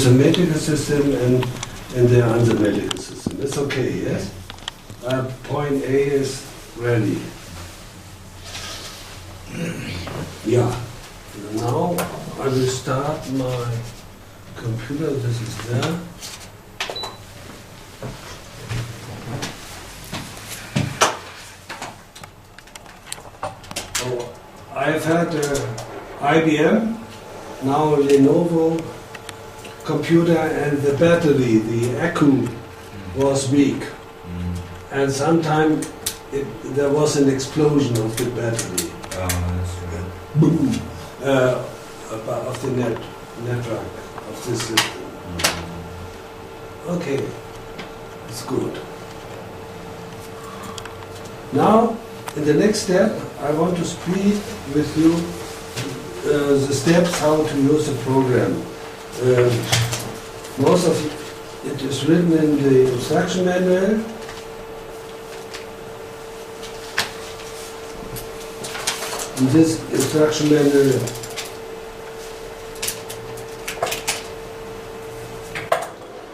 symmetrical system and the unsymmetrical system. It's okay, yes? Point A is ready. Yeah. Now I will start my computer. This is there. Oh, I've had IBM, now Lenovo computer, and the battery, the accu was weak. And sometimes there was an explosion of the battery. Boom! Of the network of the system. Okay, it's good. Now, in the next step, I want to speak with you the steps how to use the program. Most of it is written in the instruction manual. In this instruction manual,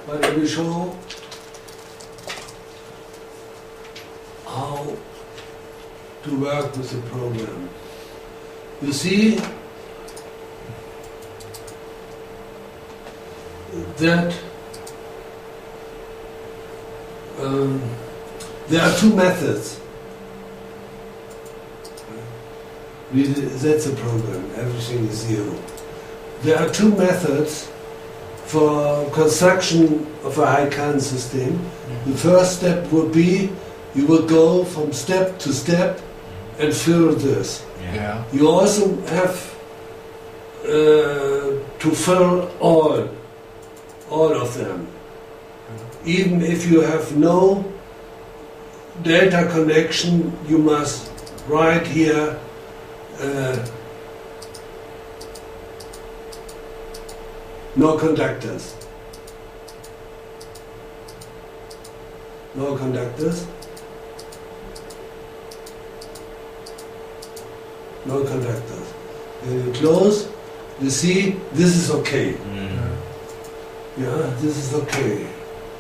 but I will show how to work with the program. You see that there are two methods. That's a program, everything is zero. There are two methods for construction of a high current system. The first step would be you would go from step to step and fill this. Yeah. You also have to fill all of them. Even if you have no delta connection, you must write here no conductors. No conductors. No conductors. When you close, you see this is okay. Yeah, this is okay.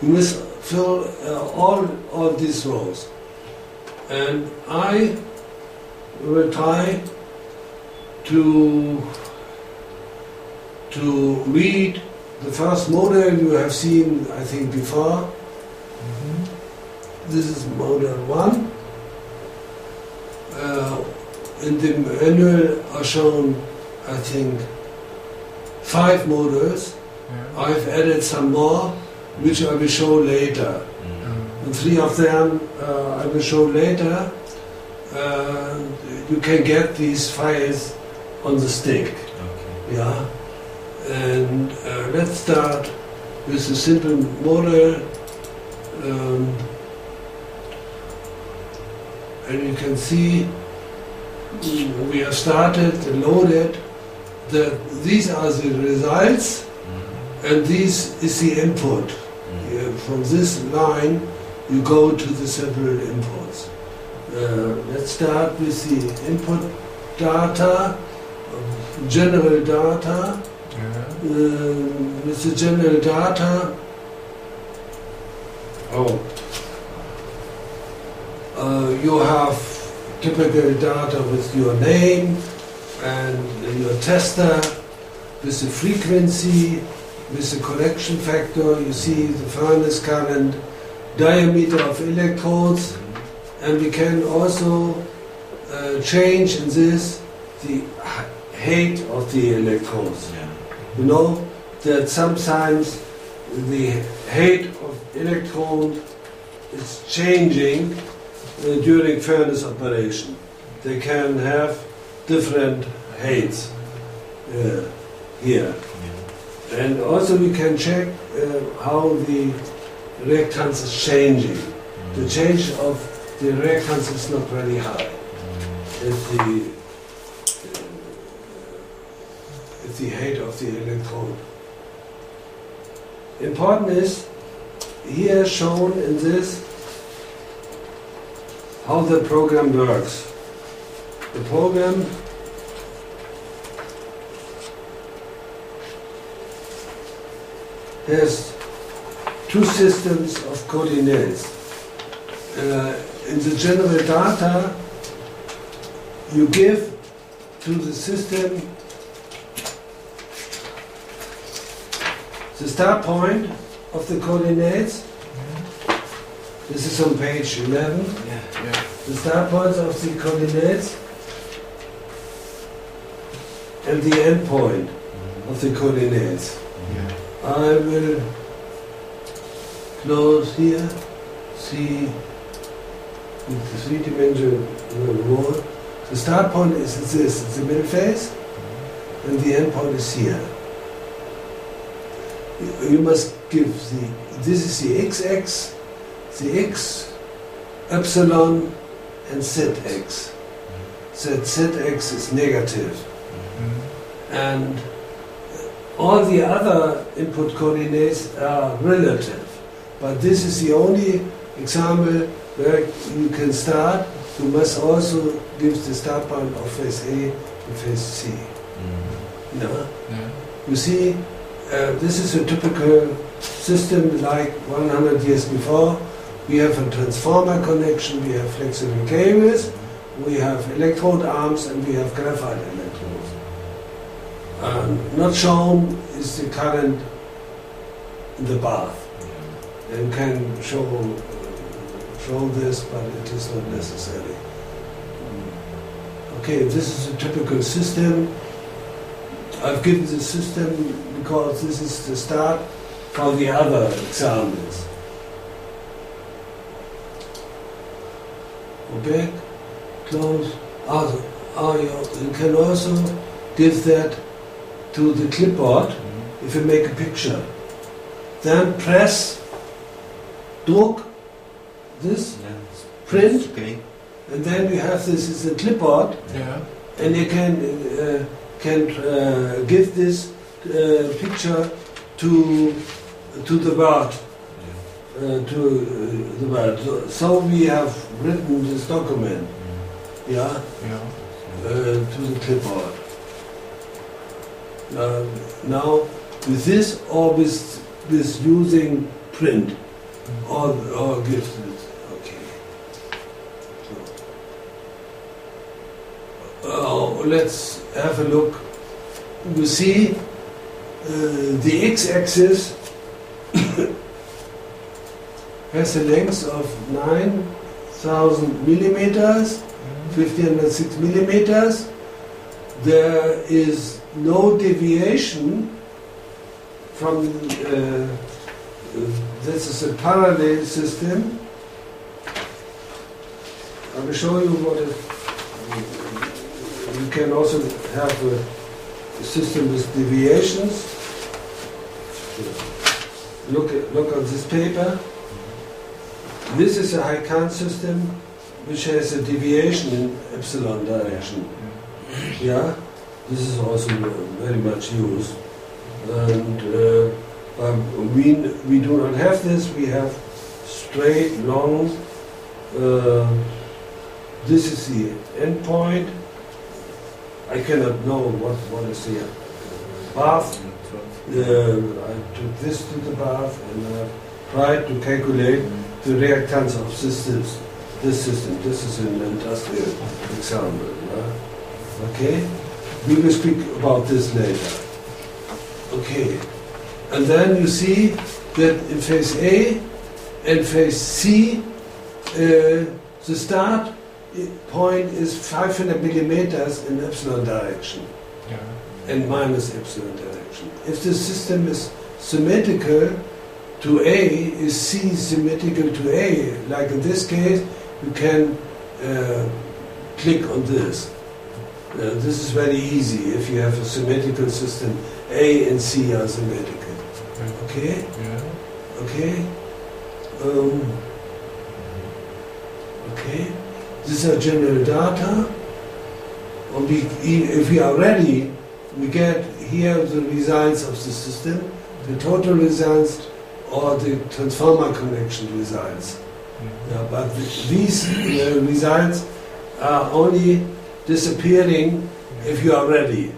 You must fill all these rows. And I will try to read the first model you have seen, I think, before. This is model 1. In the manual are shown, I think, 5 models. I've added some more, which I will show later. And 3 of them I will show later. You can get these files on the stick. Okay. Yeah. And let's start with a simple model. And you can see we have started and loaded that these are the results and this is the input. From this line you go to the several inputs. Let's start with the input data, general data. With the general data, you have typical data with your name and your tester, with the frequency, with the correction factor. You see the furnace current, diameter of electrodes, and we can also change in this the height of the electrodes. You know that sometimes the height of electrode is changing during furnace operation. They can have different heights here. And also we can check how the reactance is changing. The change of the reactance is not very high. It's the height of the electrode. Important is here shown in this how the program works. The program has two systems of coordinates. In the general data, you give to the system the start point of the coordinates. This is on page 11. The start points of the coordinates and the end point of the coordinates. I will close here, see with the three-dimensional wall. The start point is this, it's the middle face, and the end point is here. You must give this is the x-axis, the x, epsilon, and zx. That zx is negative. And all the other input coordinates are relative. But this is the only example where you can start. You must also give the start point of phase A and phase C. You see, this is a typical system like 100 years before. We have a transformer connection, we have flexible cables, we have electrode arms, and we have graphite electrodes. Not shown is the current in the bath. And can show this, but it is not necessary. Okay, this is a typical system. I've given the system because this is the start for the other examples. Go back, close. You can also give that to the clipboard if you make a picture. Then press, druck, this, print, and then you have this is a clipboard, and you can give this picture to the Word, to the Word. So we have written this document, to the clipboard. Now with this or with using print or give it. Okay. Let's have a look. You see the x-axis has a length of 9,000 millimeters, 1506 millimeters. There is no deviation from this is a parallel system. I will show you what it. You can also have a system with deviations. Look at this paper. This is a high-count system which has a deviation in epsilon direction. This is also very much used. And we do not have this. We have straight, long. This is the end point. I cannot know what is the bath. I took this to the bath and tried to calculate the reactance of systems. This system. This is an industrial example. Okay. We will speak about this later. Okay. And then you see that in phase A and phase C, the start point is 500 millimeters in epsilon direction and minus epsilon direction. If the system is symmetrical to A, is C symmetrical to A, like in this case, you can click on this. This is very easy if you have a symmetrical system. A and C are symmetrical. Okay? Okay? Okay? These are general data. And if we are ready, we get here the results of the system, the total results or the transformer connection results. But these results are only disappearing if you are ready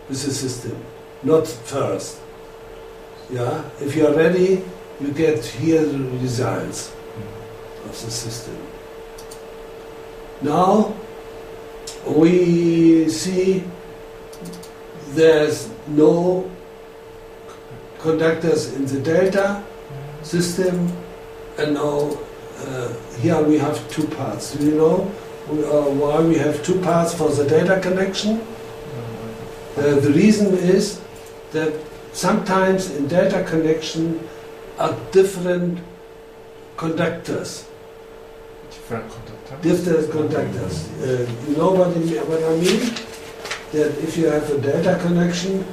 with the system, not first. Yeah, if you are ready, you get here the results of the system. Now we see there's no conductors in the delta system, and now here we have two parts. Do you know why we have two parts for the delta connection? The reason is that sometimes in delta connection are different conductors. Different conductors. You know what I mean? That if you have a delta connection,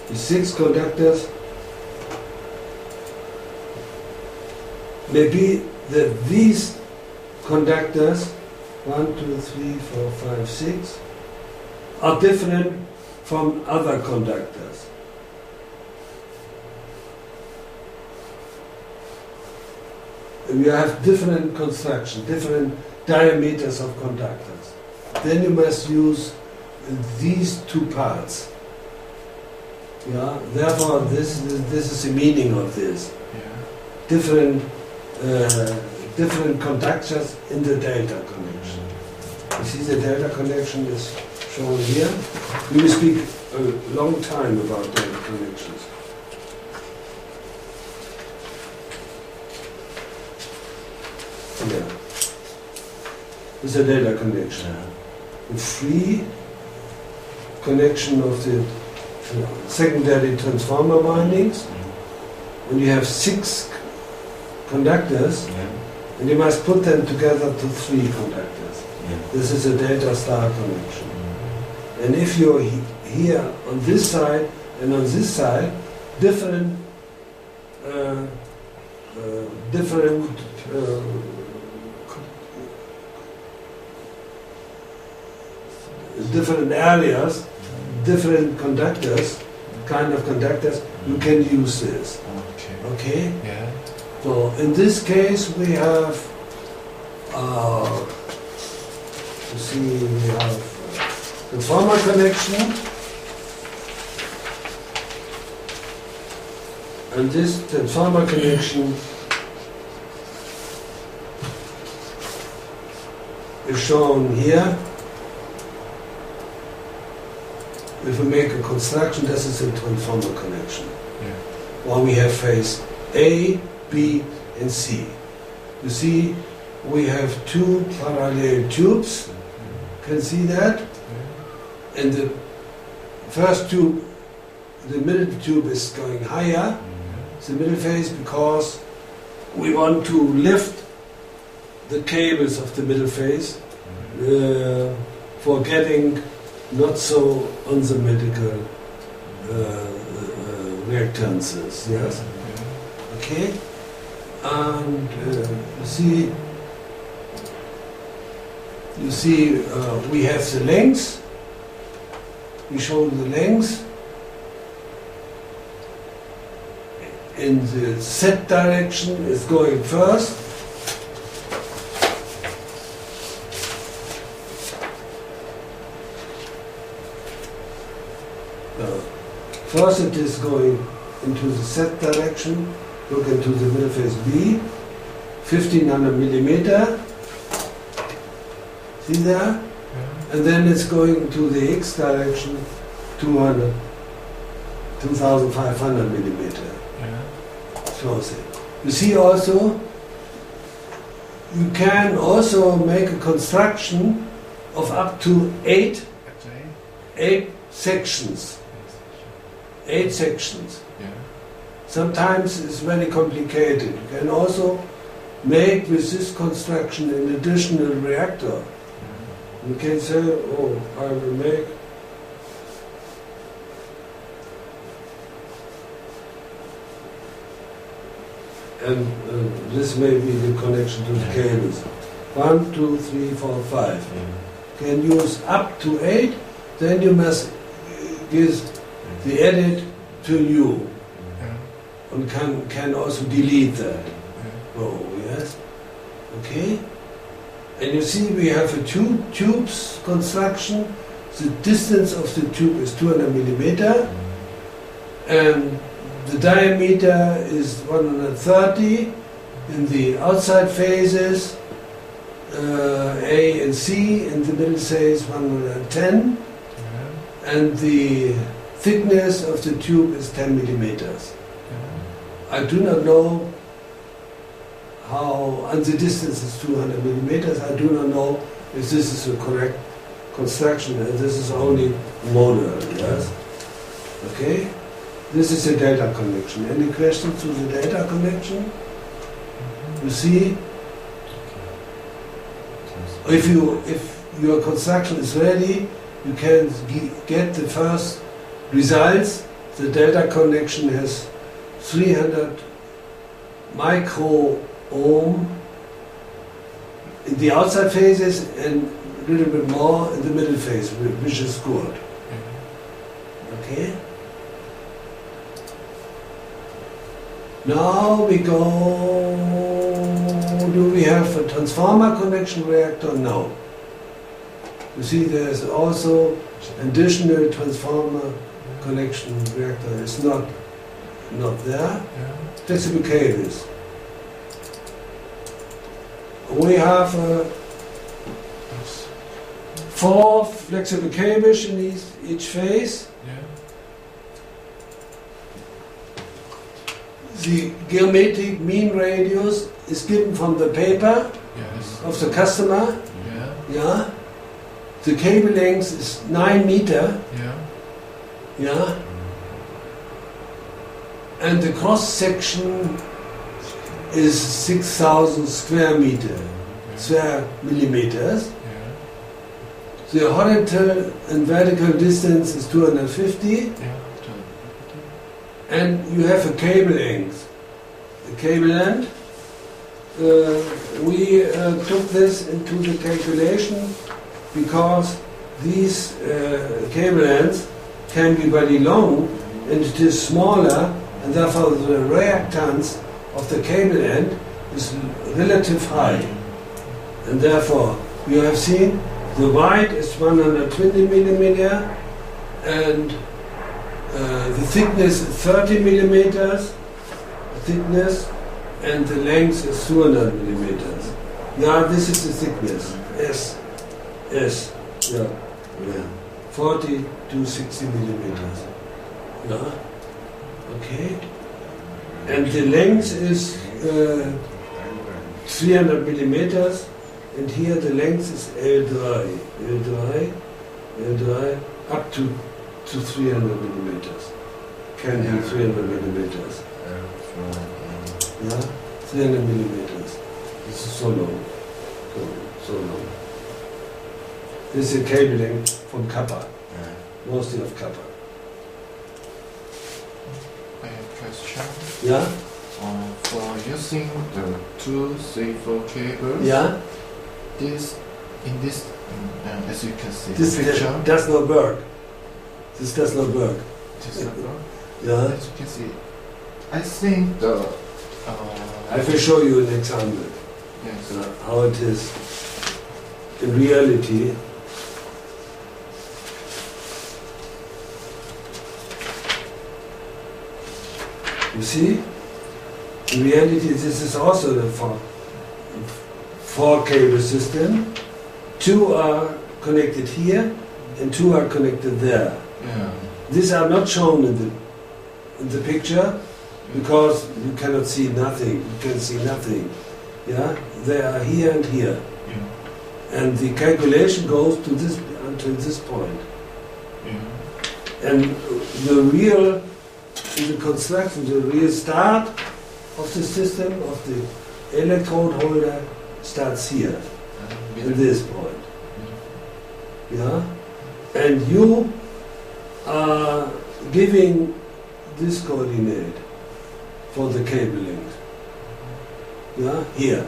with 6 conductors, maybe that these conductors, 1, 2, 3, 4, 5, 6, are different from other conductors. You have different construction, different diameters of conductors. Then you must use these two parts. Yeah. Therefore, this is the meaning of this. Yeah. Different conductors in the delta connection. You see, the delta connection is shown here. We will speak a long time about delta connections. Yeah. This is a delta connection. A free connection of the secondary transformer windings, and you have 6 conductors, and you must put them together to 3 conductors. This is a delta star connection. And if you're here on this side and on this side, different areas, different conductors, kind of conductors, you can use this. Okay? Yeah. So in this case we have, you see, we have transformer connection, and this transformer connection is shown here. If we make a construction, this is a transformer connection. Yeah. Well, we have phase A, B, and C. You see, we have 2 parallel tubes. Can see that? Yeah. And the first tube, the middle tube is going higher, the middle phase, because we want to lift the cables of the middle phase for getting not so on the medical reactances, yes? Okay? And you see, we have the lengths. We show the lengths in the Z direction is going first. First it is going into the Z direction, look into the middle phase B, 1500 millimeter, see there? Yeah. And then it's going to the X direction, 2500 millimeter. Yeah. Closing. You see also, you can also make a construction of up to 8 sections. 8 sections. Yeah. Sometimes it's very complicated. You can also make with this construction an additional reactor. You can say, oh, I will make and this may be the connection to the cables. 1, 2, 3, 4, 5. Can use up to 8, then you must give the edit to you, and can also delete that. Oh, yes. Okay? And you see we have a tubes construction. The distance of the tube is 200 millimeter, and the diameter is 130 in the outside phases, A and C, in the middle phase 110, and the thickness of the tube is 10 millimeters. I do not know how, and the distance is 200 millimeters, I do not know if this is the correct construction, and this is only model, yes? Okay? This is a data connection. Any questions to the data connection? You see? If your construction is ready, you can get the first results. The data connection has 300 micro ohm in the outside phases and a little bit more in the middle phase, which is good. Okay? Now we go, do we have a transformer connection reactor? No. You see there's also additional transformer connection reactor. It's not there. Flexible cables. We have 4 flexible cables in each phase. The geometric mean radius is given from the paper of the customer. Yeah. The cable length is 9 meters. Yeah. And the cross section is 6,000 square millimeters. The horizontal and vertical distance is 250. And you have a cable length. The cable length, we took this into the calculation because these cable lengths can be very long and it is smaller, and therefore the reactance of the cable end is relatively high. And therefore you have seen the wide is 120 millimeter and the thickness is 30 millimeters thickness, and the length is 200 millimeters. Yeah, this is the thickness. S. Yeah. 40 to 60 millimeters. Yeah. Okay. And the length is 300 millimeters, and here the length is L3 up to 300 millimeters. Can have 300 millimeters. Yeah, 300 millimeters. This is so long. So long. This is a cable length from copper. Mostly of copper. I have a question. Yeah? For using the 2, 3, 4 cables, in this, as you can see, this picture, does not work. This does not work. Does not work? Yeah. As you can see, I think the. I will show you an example. Yes. How it is in reality. You see? In reality, this is also the four cable system. 2 are connected here, and 2 are connected there. Yeah. These are not shown in the picture because you cannot see nothing. You can see nothing. Yeah, they are here and here, and the calculation goes to this until this point. And the real construction, the real start of the system of the electrode holder starts here, at this point. Yeah, and you are giving this coordinate for the cable length. Yeah, here.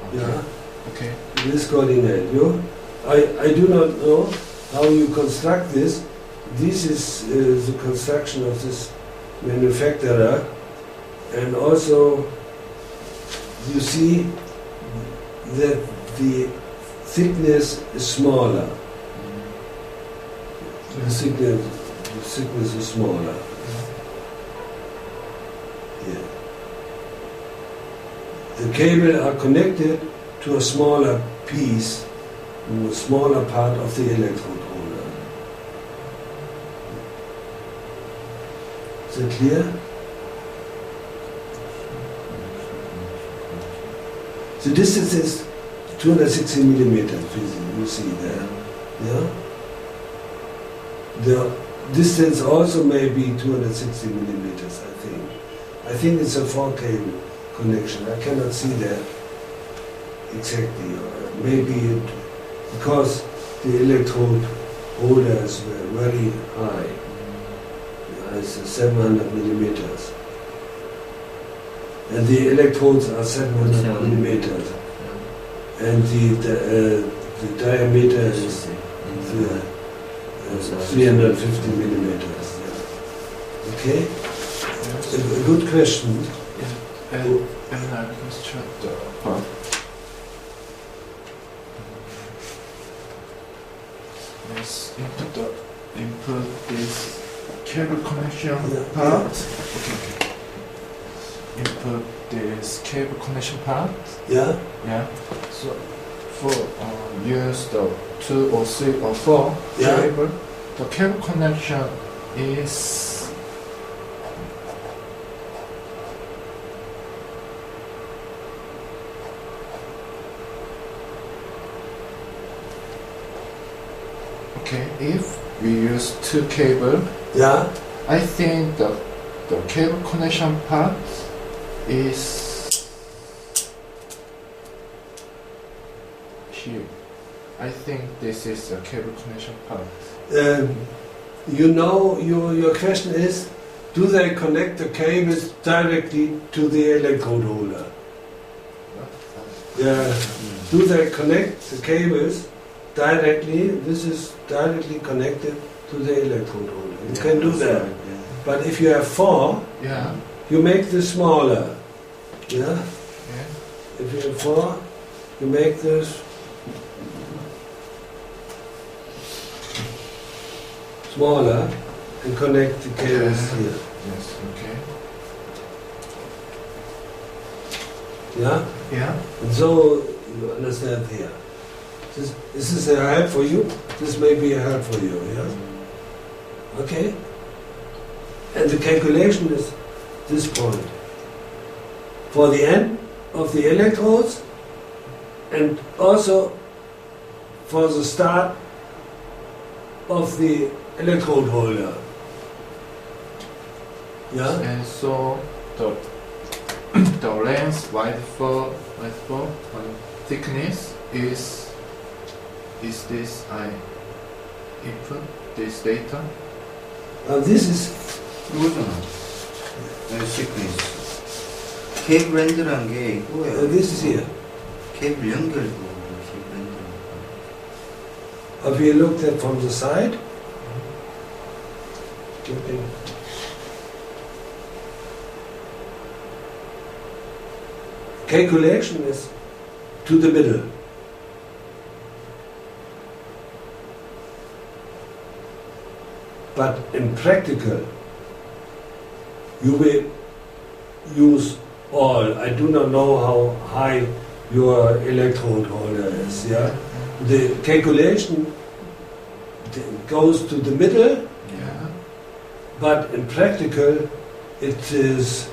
Okay. Yeah. Okay. This coordinate. I do not know how you construct this. This is the construction of this manufacturer, and also you see that the thickness is smaller. The thickness is smaller. Yeah. The cable are connected to a smaller piece, a smaller part of the electrode holder. Is that clear? The distance is 260 millimeters, you see there. Yeah? The distance also may be 260 millimeters, I think. I think it's a 4 cable connection. I cannot see that exactly. Maybe because the electrode holder is very high. It's 700 millimeters. And the electrodes are 700 millimeters. And the diameter is 350 millimeters. Yeah. Okay? A good question. And I question the part. Let's input this cable connection part. Okay. Input this cable connection part. Yeah. Yeah. So for use the 2 or 3 or 4 cable, the cable connection is okay. If we use 2 cable, I think the cable connection part is here. I think this is the cable connection part. You know, your question is, do they connect the cables directly to the electrode holder? Do they connect the cables directly? This is directly connected to the electrode holder. You can do that. But if you have 4, you make this smaller. Yeah? If you have 4, you make this smaller and connect the cables here. Yes, okay. Yeah? Yeah. And so you understand here. This is a help for you. This may be a help for you. Yeah? Okay? And the calculation is this point. For the end of the electrodes and also for the start of the electrode holder. Yeah? And so the length wide for thickness is this I input this data. This is 이거잖아. 시크릿. 케이블 핸드란 게 이거예요. this is here. 케이블 연결도 케이블 핸드. If you looked at from the side, calculation is to the middle. But in practical, you will use all. I do not know how high your electrode holder is. Yeah, the calculation goes to the middle. Yeah. But in practical, it is.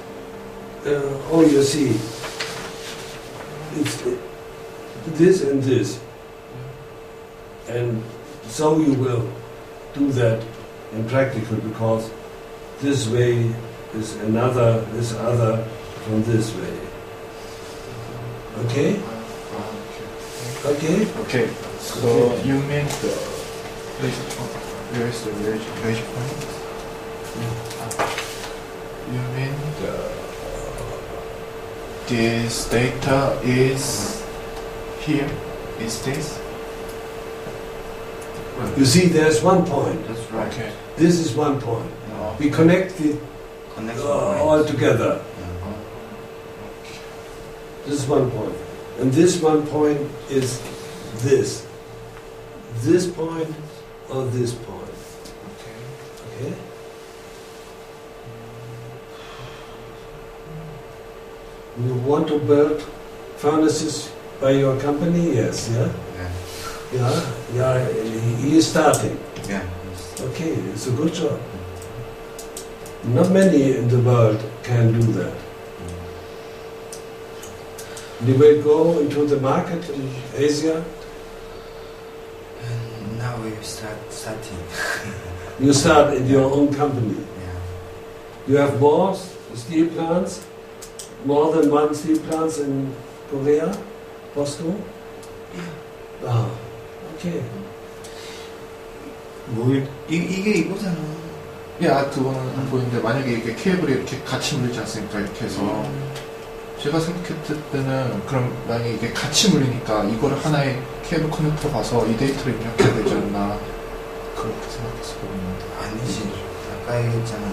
You see, it's this and this, and so you will do that in practical because this way is another, this other from this way. Okay? Okay? Okay. So Okay. you mean the where is the relation point? You mean this data is here? Is this? You see, there's one point. That's right. Okay. This is one point. No. We connect it Connection all together. Yeah. This is one point. And this one point is this. This point or this point. Okay? You want to build furnaces by your company? Yes, yeah? Yeah, he is starting. Yeah. Okay, it's a good job. Not many in the world can do that. They will go into the market in Asia. And now we starting. You start in your own company. Yeah. You have more steel plants, more than one steel plants in Korea, Boston? Ah, okay. 이게 이거잖아. 야, 그거는 안 보이는데 만약에 이게 케이블이 이렇게 같이 물리지 않습니까? 이렇게 해서 제가 생각했을 때는 그럼 만약에 이게 같이 물리니까 이거를 하나의 케이블 커넥터로 가서 이 데이터를 입력해야 되지 않나 그렇게 생각했었거든요. 아니지. 아까 얘기했잖아.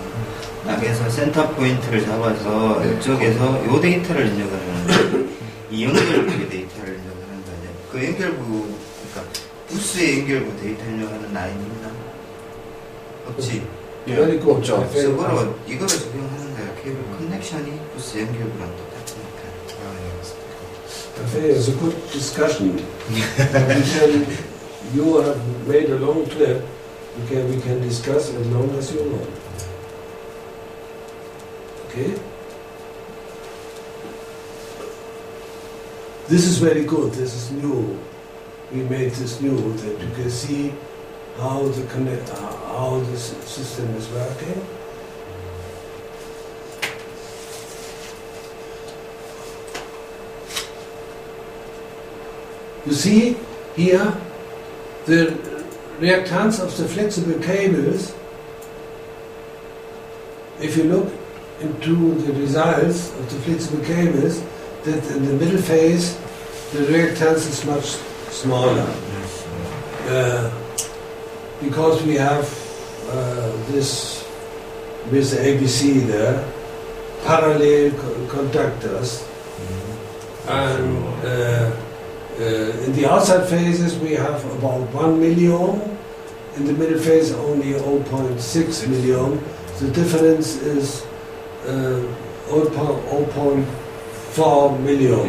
여기서 센터 포인트를 잡아서 이쪽에서 이 데이터를 입력하는 이 연결부 데이터를 입력하는 거냐. 그 연결부, 그러니까 부스의 연결부 데이터 입력하는 라인이 있나? 없지. Very good. 없죠. 이거를 적용하는 거야. 케이블 커넥션이 부스 연결부랑 똑같으니까. Okay, it's a good discussion. You have made a long trip. We can discuss as long as you want. Okay? This is very good. This is new. We made this new that you can see how the system is working. You see here the reactance of the flexible cables. If you look into the results of the flexible cables, that in the middle phase the reactance is much smaller. Because we have this with the ABC there, parallel conductors, and in the outside phases we have about 1 million, in the middle phase only 0.6 million. The difference is 0.4 million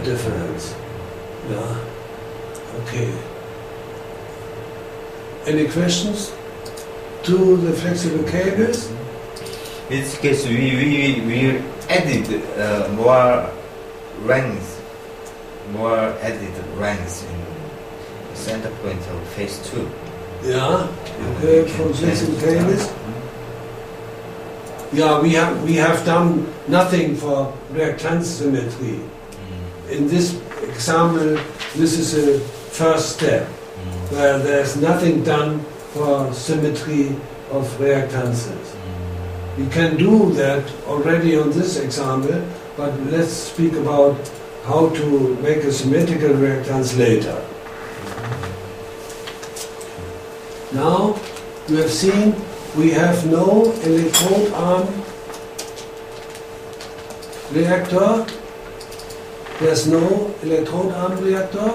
difference. Yeah. Okay. Any questions to the flexible cables? In this case, we added more added ranks in the center point of phase 2. Yeah. Okay. From flexible cables. Yeah, we have done nothing for reactance symmetry. In this example, this is a first step where there's nothing done for symmetry of reactances. We can do that already on this example, but let's speak about how to make a symmetrical reactance later. Now, you have seen we have no electrode arm reactor. There's no electrode arm reactor.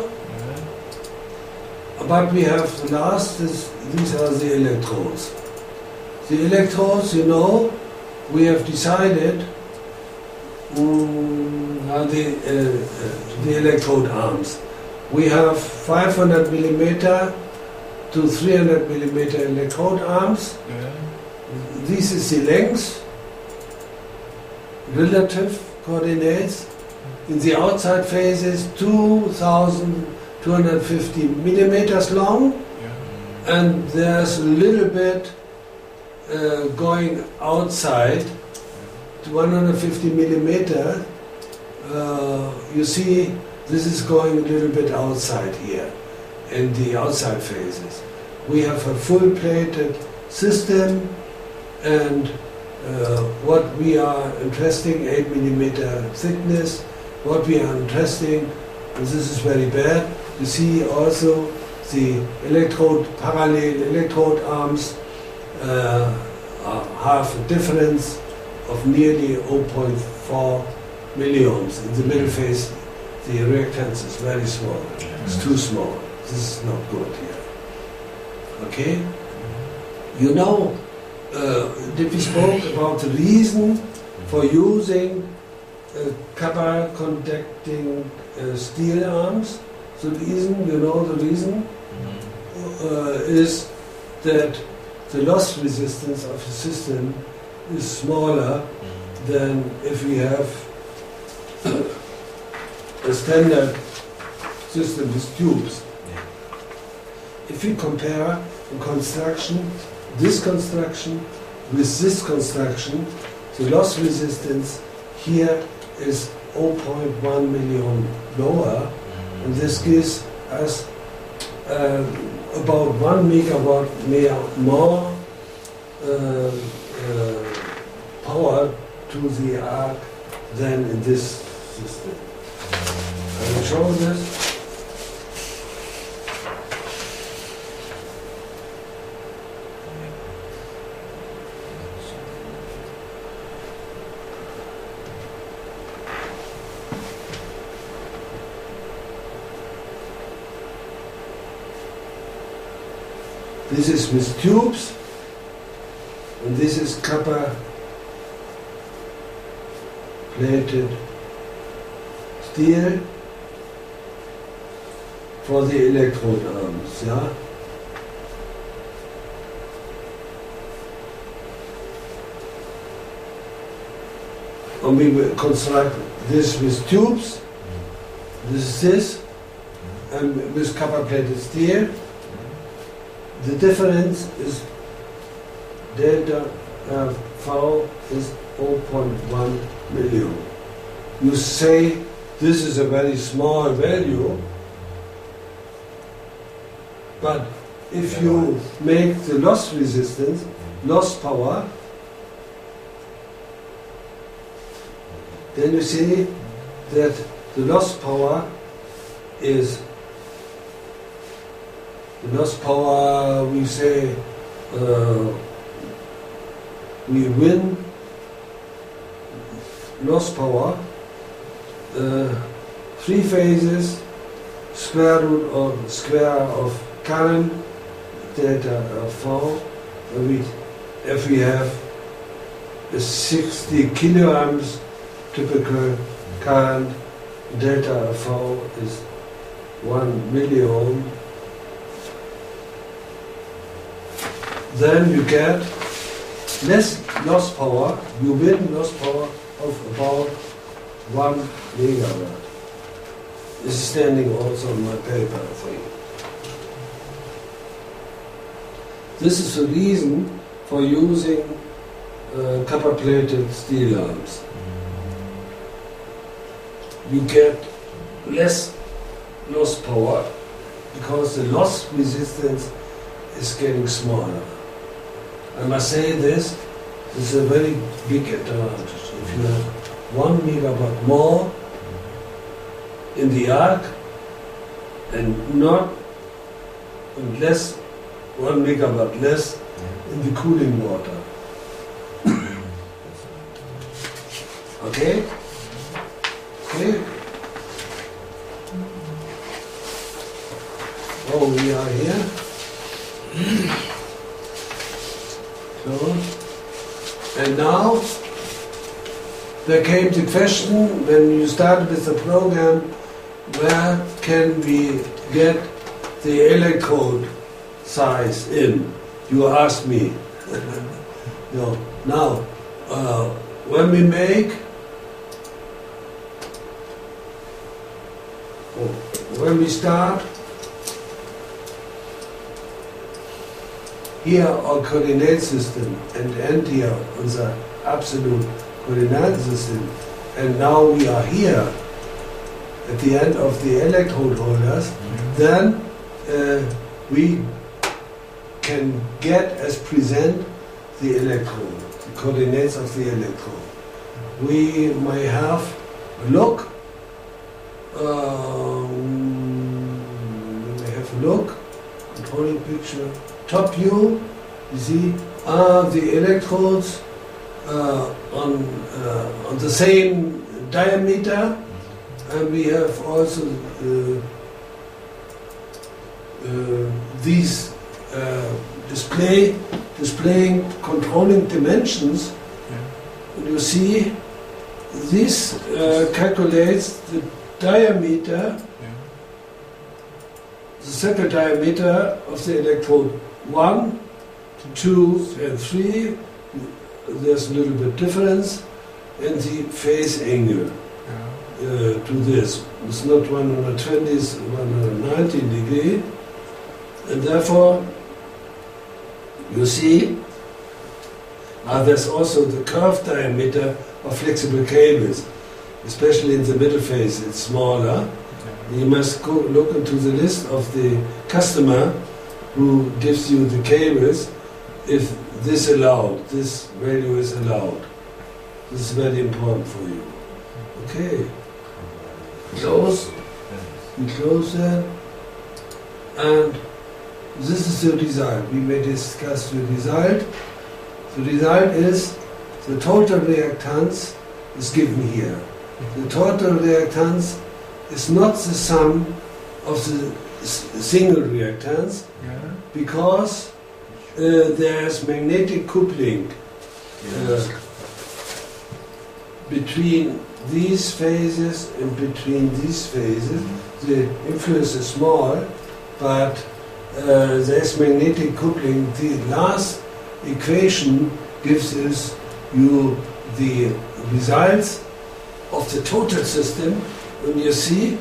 But we have the last, these are the electrodes. The electrodes, you know, we have decided are the electrode arms. We have 500 millimeter to 300 millimeter electrode arms. This is the length, relative coordinates. In the outside phases, 2,250 millimeters long, and there's a little bit going outside to 150 millimeter. You see, this is going a little bit outside here in the outside phases. We have a full-plated system, and what we are interesting, 8 millimeter thickness. What we are interesting, and this is very bad. You see also the parallel electrode arms have a difference of nearly 0.4 milliohms. In the middle phase, the reactance is very small. It's too small. This is not good here. Okay? You know, did we spoke about the reason for using copper conducting steel arms? The reason, you know the reason, is that the loss resistance of the system is smaller than if we have a standard system with tubes. If we compare the construction, this construction with this construction, the loss resistance here is 0.1 million lower, and this gives us about 1 megawatt more power to the arc than in this system. Can you show this? This is with tubes, and this is copper plated steel for the electrode arms. Yeah? And we will construct this with tubes, this is this, and with copper plated steel. The difference is delta V is 0.1 million. You say this is a very small value, but if you make the loss resistance, loss power, then you see that the loss power is the loss power, we say, we win loss power, 3 phases, square root or square of current, delta V, if we have a 60 kiloamps typical current, delta V is 1 milliohm. Then you get less loss power, you win loss power of about 1 megawatt. This is standing also in my paper for you. This is the reason for using copper-plated steel arms. You get less loss power because the loss resistance is getting smaller. I must say this is a very big advantage. If you have 1 megawatt more in the arc and less, 1 megawatt less in the cooling water. Okay? Okay? Oh, we are here. So, and now there came the question when you started with the program, where can we get the electrode size in? You asked me. No. Now, when we make, when we start, here our coordinate system and end here on the absolute coordinate system, and now we are here at the end of the electrode holders, then we can get as present the electrode, the coordinates of the electrode. We may have a look, controlling picture, top view, you see, are the electrodes on the same diameter, and we have also these displaying controlling dimensions. You see, this calculates the diameter, the circle diameter of the electrode 1, 2 and 3. There's a little bit difference, and the phase angle to this. It's not 120, it's 190 degree, and therefore you see there's also the curved diameter of flexible cables, especially in the middle phase. It's smaller. You must go look into the list of the customer who gives you the cables, if this allowed, this value is allowed. This is very important for you. Okay. Close. We close that. And this is the result. We may discuss the result. The result is the total reactance is given here. The total reactance is not the sum of the single reactance, because there's magnetic coupling between these phases and between these phases. The influence is small, but there's magnetic coupling. The last equation gives us you the results of the total system, and you see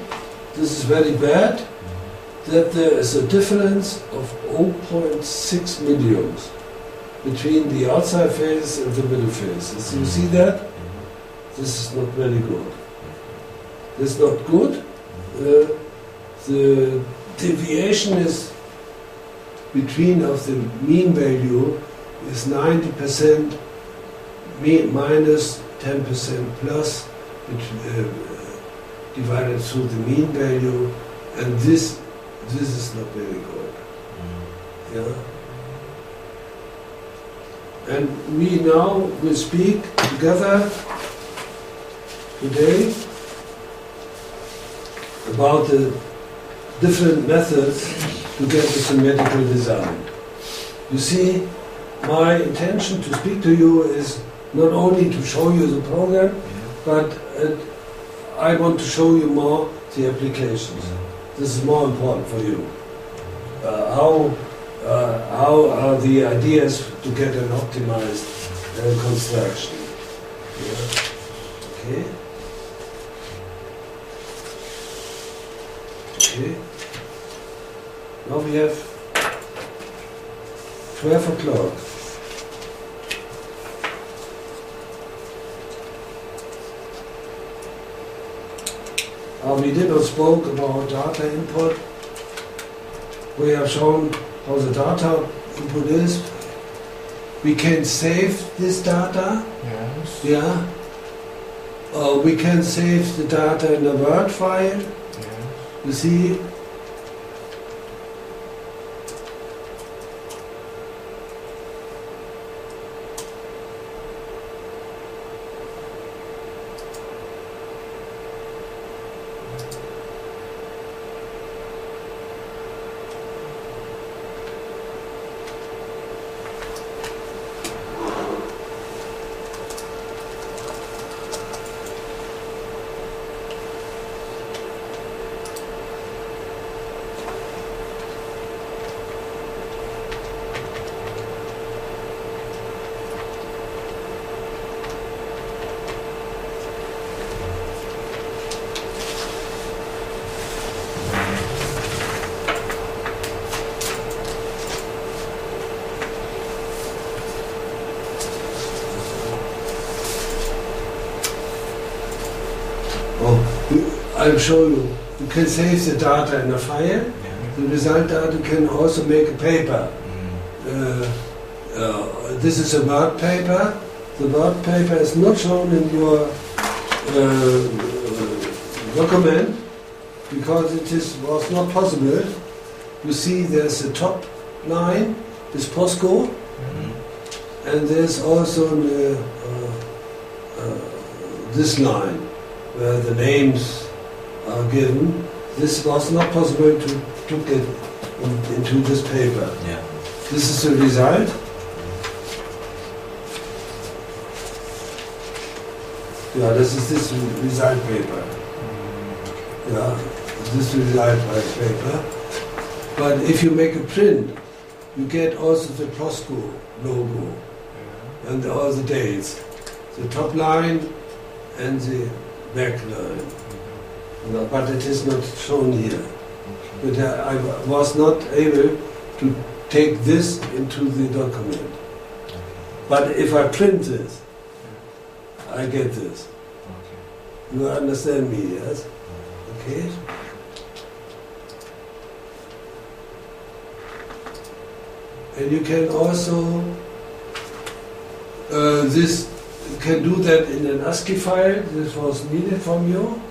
this is very bad, that there is a difference of 0.6 millions between the outside phase and the middle phase. You see that? This is not very good. This is not good. The deviation is between of the mean value is 90% minus 10% plus, divided through the mean value, and this is not very good. Yeah. And we now will speak together today about the different methods to get the symmetrical design. You see, my intention to speak to you is not only to show you the program, but I want to show you more the applications. This is more important for you. How are the ideas to get an optimized construction? Yeah. Okay. Okay. Now we have 12 o'clock. We did not spoke about data input. We have shown how the data input is. We can save this data. Yes. Yeah. We can save the data in a Word file. Yes. You see. I'll show you. You can save the data in a file. Yeah. The result data can also make a paper. This is a Word paper. The Word paper is not shown in your document because was not possible. You see there's a top line, this postcode, and there's also this line. where the names are given. This was not possible to get into this paper. Yeah. This is the result. Yeah, this is this result paper. Yeah, this result paper. But if you make a print, you get also the POSCO logo and all the dates. The top line and the back line. No, but it is not shown here. But I was not able to take this into the document. But if I print this, I get this. You understand me, yes? Okay? And you can also, this can do that in an ASCII file, this was needed from you.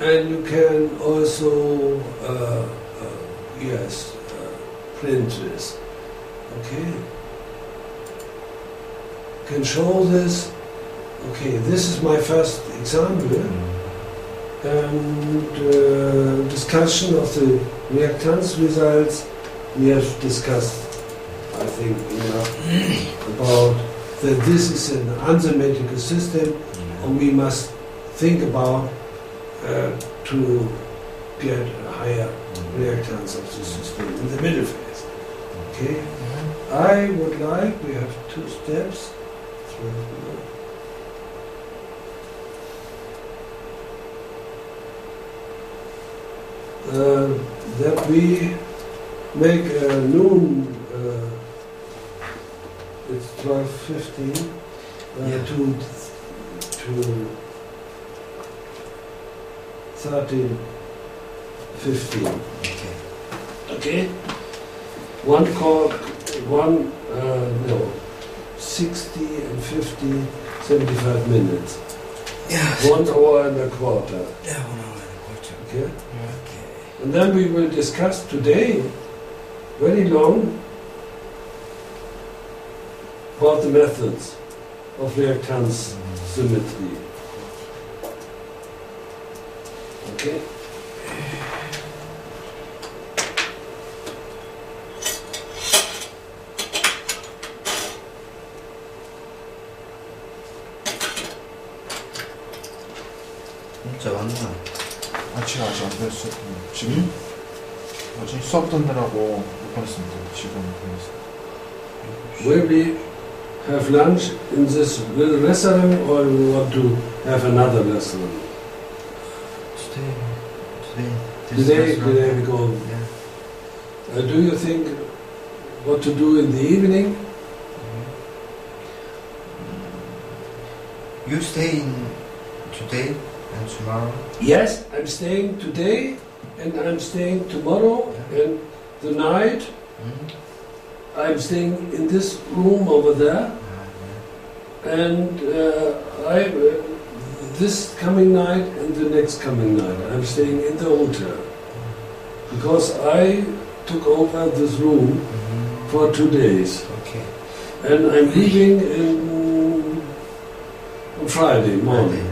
And you can also, print this. Okay? Can show this. Okay, this is my first example. And discussion of the reactance results. We have discussed, I think, enough about that this is an unsymmetrical system, and we must think about to get a higher reactance of the system in the middle phase. Okay? I would like, we have two steps. That we make a noon, it's 12:15, to 13:15. Okay. One call, 60 and 50, 75 minutes. Yeah. 1 hour and a quarter. Yeah, 1 hour and a quarter. Okay. Okay. And then we will discuss today very long about the methods of reactance symmetry. Okay? 진짜 왔나? 아직 안 됐어요. 지금 아직 수업 듣느라고 못 보냈습니다. 지금 보냈습니다. Will we have lunch in this little restaurant, or we want to have another restaurant? Today we go. Yeah. Do you think what to do in the evening? You stay in today and tomorrow? Yes, I'm staying today and I'm staying tomorrow, and the night I'm staying in this room over there, and this coming night and the next coming night I'm staying in the hotel, because I took over this room for 2 days. Okay. And I'm leaving on Friday morning,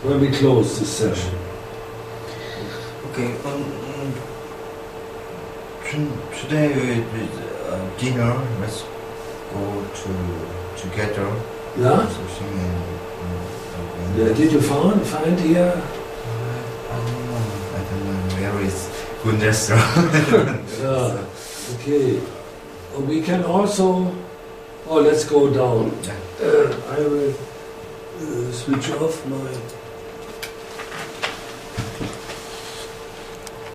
when we close this session. Okay. Today dinner. Let's go together. Yeah? Did you find here? I don't know where is good restaurant. Yeah. Okay. We can also. Oh, let's go down. Yeah. I will switch off my